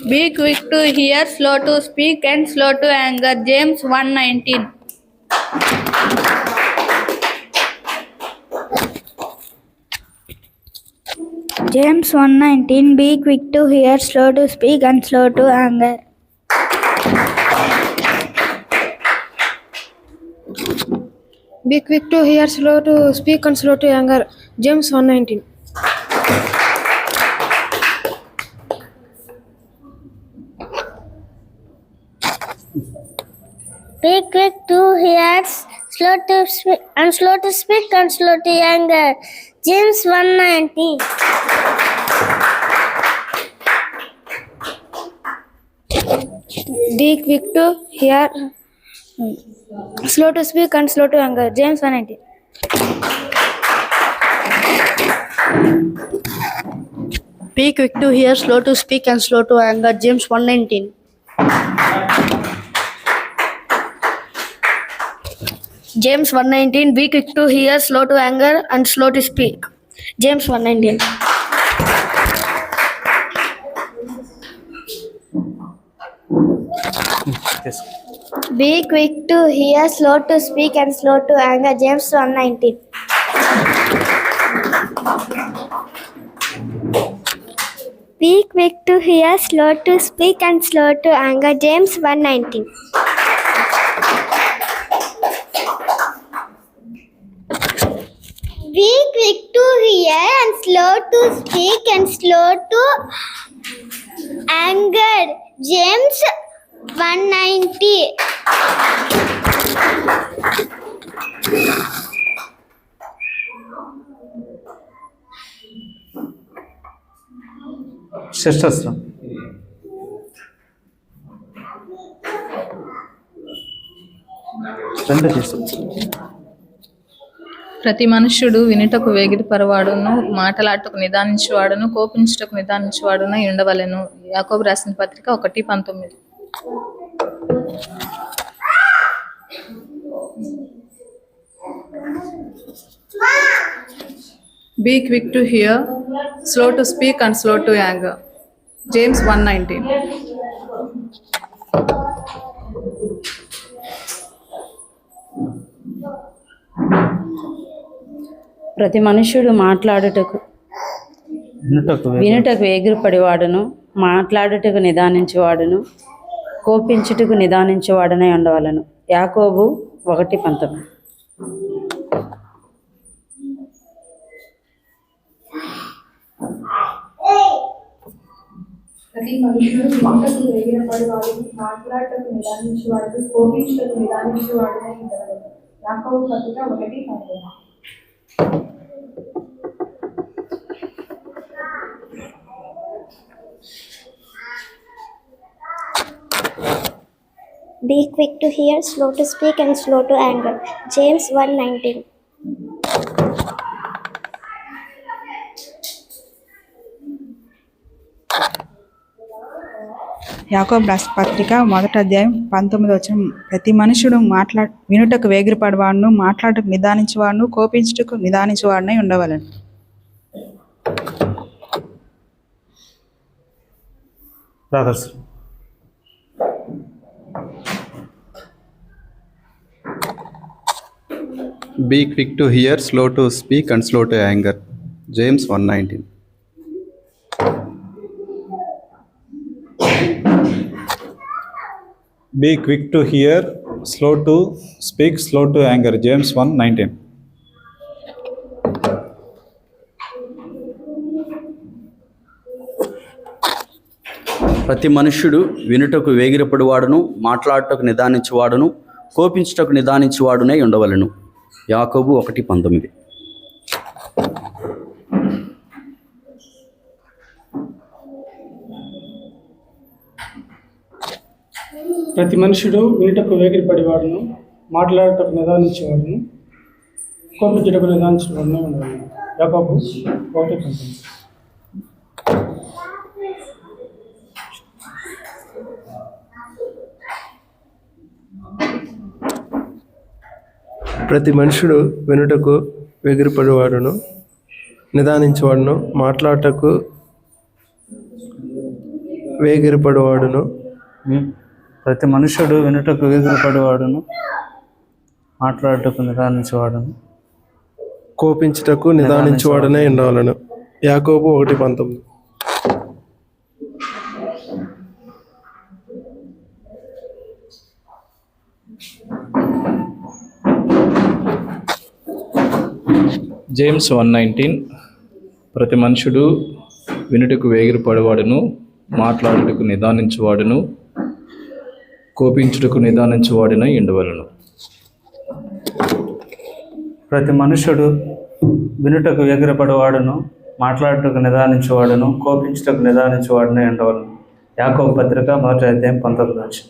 Be quick to hear, slow to speak, and slow to anger. James 1:19. James 1:19. Be quick to hear, slow to speak, and slow to anger. Be quick to hear, slow to speak, and slow to anger. James 1:19. Be quick to hear, slow to speak, and slow to speak, and slow to anger. James 1:19. Be quick to hear, slow to speak, and slow to anger. James 1:19. Be quick to hear, slow to speak, and slow to anger. James 1:19. James 1:19. Be quick to hear, slow to anger, and slow to speak. James 1:19. Yes. Be quick to hear, slow to speak, and slow to anger. James 1:19. Be quick to hear, slow to speak, and slow to anger. James 1:19. Be quick to hear and slow to speak and slow to anger. James 1:90. Sisters. ప్రతి మనుష్యుడు వినుటకు వేగిరపరవాడును, మాటలాటకు నిదానించువాడును, కోపించుటకు నిదానించువాడును ఉండవలెను. యాకోబు రాసిన పత్రిక 1:19. Be quick to hear, slow to speak, and slow to anger. James 1:19. ప్రతి మనుష్యుడు మాట్లాడుటకు వినుటకు ఎగిరిపడివాడును, మాట్లాడుటకు నిదానించువాడును, కోపించుటకు నిదానించువాడనై ఉండవలను. యాకోబు 1:19. ప్రతి మనుషుడు వినుటకు వేగిరపడివాడు, మాట్లాడటకు నిదానించువాడు, కోపించుటకు నిదానించువాడునై ఉండవలెను. యాకోబు పత్రిక 1:19. Be quick to hear, slow to speak, and slow to anger. James 1:19. యాకోబు రాసిన పత్రిక 1:19. ప్రతి మనుషుడు వినుటకు వేగిరపడివాడును, మాట్లాడటకు నిదానించువాడును, కోపించుటకు నిదానించువాడునై ఉండవలెను. Brothers. Be quick to hear, slow to speak, and slow to anger. James 1:19. Be quick to hear, slow to speak, slow to anger. James 1:19. ప్రతి మనుష్యుడు వినుటకు వేగిరపడివాడును, మాట్లాడటకు నిదానించువాడును, కోపించుటకు నిదానించువాడునై ఉండవలెను. యాకోబు 1:19. ప్రతి మనుషుడు వినుటకు వేగిరపడివాడును, మాట్లాడటకు నిదానించేవాడును, కోపించుటకు నిదానించేవాడును ఉండవలెను. యాకోబు 1:19. ప్రతి మనుషుడు వినుటకు వేగిరపడివాడును, నిదానించేవాడును, మాట్లాడటకు వేగిరపడువాడును ప్రతి మనుషుడు వినుటకు వేగిరపడేవాడును మాట్లాడుటకు నిదానించేవాడును కోపించుటకు నిదానించువాడనే ఉండవలను. యాకోబు 1:19. జేమ్స్ 1:19 ప్రతి మనుషుడు వినుటకు వేగిరపడేవాడును మాట్లాడుటకు నిదానించువాడును కోపించుటకు నిదానించువాడునై ఉండవలను. ప్రతి మనుషుడు వినుటకు వేగిరపడేవాడును మాట్లాడుటకు నిదానించేవాడును కోపించుటకు నిదానించేవాడునై ఉండవలను. యాకోబు పత్రిక 1:19.